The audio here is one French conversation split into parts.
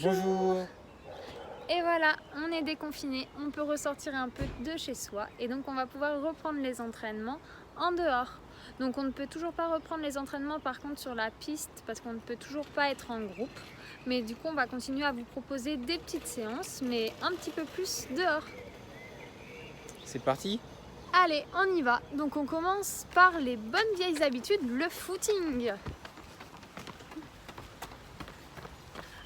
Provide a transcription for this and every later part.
Bonjour. Et voilà, on est déconfiné, on peut ressortir un peu de chez soi et donc on va pouvoir reprendre les entraînements en dehors. Donc on ne peut toujours pas reprendre les entraînements par contre sur la piste parce qu'on ne peut toujours pas être en groupe. Mais du coup on va continuer à vous proposer des petites séances mais un petit peu plus dehors. C'est parti? Allez, on y va. Donc on commence par les bonnes vieilles habitudes, le footing.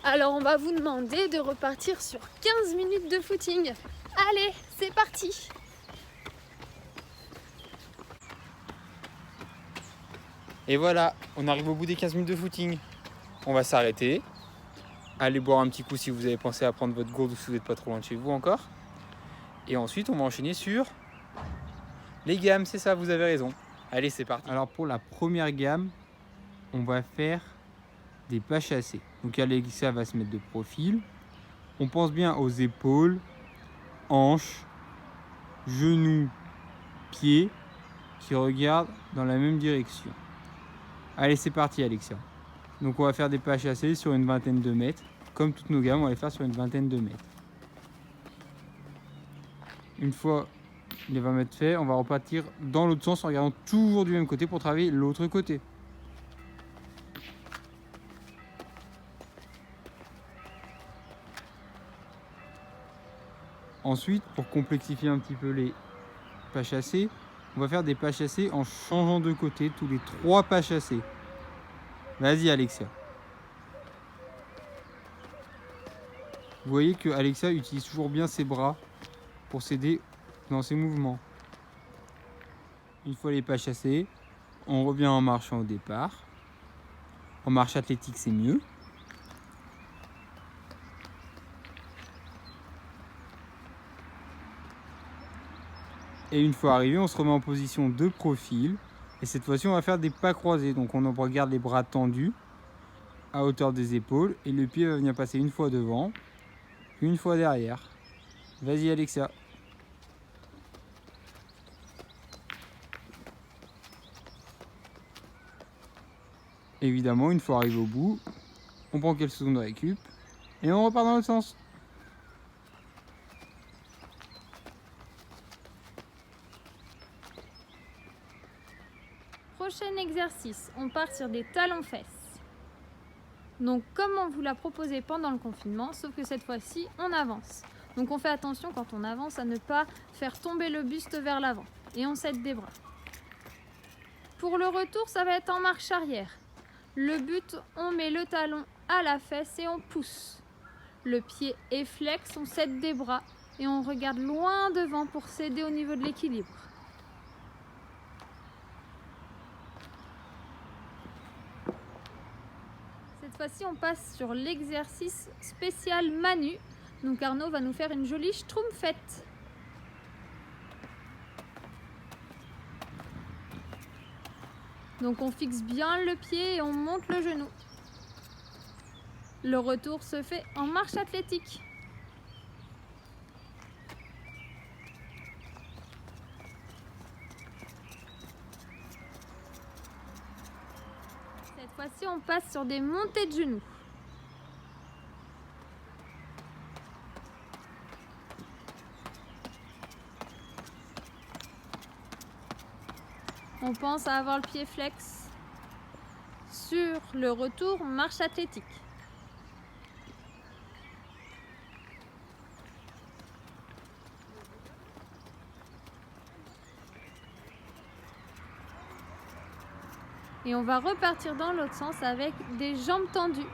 Alors on va vous demander de repartir sur 15 minutes de footing. Allez, c'est parti! Et voilà, on arrive au bout des 15 minutes de footing. On va s'arrêter. Allez boire un petit coup si vous avez pensé à prendre votre gourde ou si vous n'êtes pas trop loin de chez vous encore. Et ensuite, on va enchaîner sur les gammes, c'est ça, vous avez raison. Allez, c'est parti. Alors pour la première gamme, on va faire des pas chassés. Donc Alexa va se mettre de profil. On pense bien aux épaules, hanches, genoux, pieds qui regardent dans la même direction. Allez, c'est parti Alexia. Donc on va faire des pas chassés sur une vingtaine de mètres. Comme toutes nos gammes, on va les faire sur une vingtaine de mètres. Une fois les 20 mètres faits, on va repartir dans l'autre sens en regardant toujours du même côté pour travailler l'autre côté. Ensuite, pour complexifier un petit peu les pas chassés, on va faire des pas chassés en changeant de côté tous les 3 pas chassés. Vas-y Alexia. Vous voyez que Alexa utilise toujours bien ses bras pour s'aider dans ses mouvements. Une fois les pas chassés, on revient en marchant au départ. En marche athlétique, c'est mieux. Et une fois arrivé, on se remet en position de profil. Et cette fois-ci, on va faire des pas croisés. Donc on regarde les bras tendus à hauteur des épaules. Et le pied va venir passer une fois devant, une fois derrière. Vas-y Alexa. Évidemment, une fois arrivé au bout, on prend quelques secondes de récup et on repart dans l'autre sens. Prochain exercice, on part sur des talons-fesses. Donc comme on vous l'a proposé pendant le confinement, sauf que cette fois-ci, on avance. Donc on fait attention quand on avance à ne pas faire tomber le buste vers l'avant et on s'aide des bras. Pour le retour, ça va être en marche arrière. Le but, on met le talon à la fesse et on pousse. Le pied est flex, on s'aide des bras et on regarde loin devant pour s'aider au niveau de l'équilibre. Cette fois-ci, on passe sur l'exercice spécial Manu. Donc Arnaud va nous faire une jolie schtroumpfette. Donc on fixe bien le pied et on monte le genou. Le retour se fait en marche athlétique. Cette fois-ci, on passe sur des montées de genoux. On pense à avoir le pied flex. Sur le retour, marche athlétique. Et on va repartir dans l'autre sens avec des jambes tendues.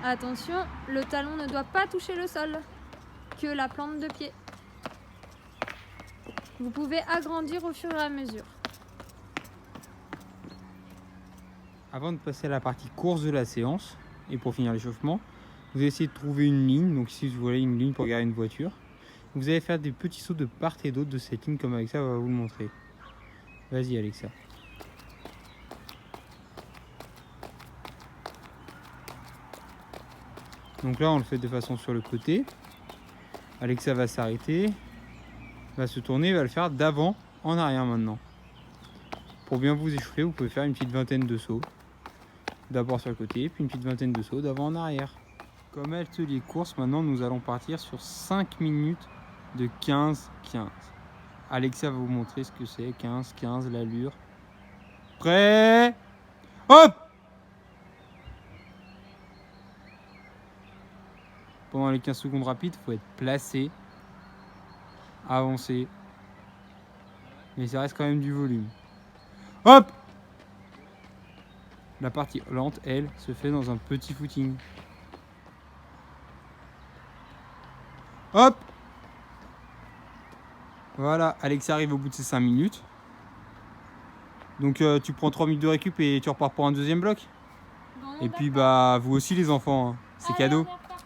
Attention, le talon ne doit pas toucher le sol, que la plante de pied. Vous pouvez agrandir au fur et à mesure. Avant de passer à la partie course de la séance, et pour finir l'échauffement, vous essayez de trouver une ligne. Donc ici vous voyez une ligne pour garer une voiture. Vous allez faire des petits sauts de part et d'autre de cette ligne comme Alexa va vous le montrer. Vas-y Alexa. Donc là on le fait de façon sur le côté. Alexa va s'arrêter, va se tourner, va le faire d'avant en arrière maintenant. Pour bien vous échauffer, vous pouvez faire une petite vingtaine de sauts. D'abord sur le côté, puis une petite vingtaine de sauts d'avant en arrière. Comme atelier course, maintenant nous allons partir sur 5 minutes de 15-15. Alexia va vous montrer ce que c'est, 15-15, l'allure. Prêt? Hop! Pendant les 15 secondes rapides, il faut être placé, avancer. Mais ça reste quand même du volume. Hop! La partie lente, elle, se fait dans un petit footing. Hop! Voilà, Alexia arrive au bout de ses 5 minutes. Donc tu prends 3 minutes de récup et tu repars pour un deuxième bloc. Bon, Et puis bah vous aussi les enfants, hein. C'est allez, cadeau. on est reparti.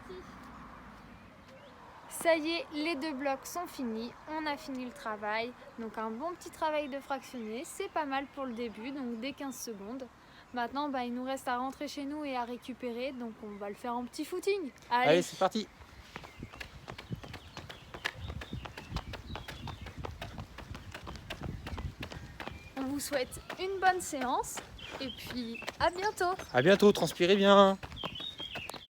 Ça y est, les 2 blocs sont finis, on a fini le travail. Donc un bon petit travail de fractionné, c'est pas mal pour le début, donc dès 15 secondes. Maintenant, il nous reste à rentrer chez nous et à récupérer, donc on va le faire en petit footing. Allez, c'est parti. On vous souhaite une bonne séance et puis à bientôt. À bientôt, transpirez bien.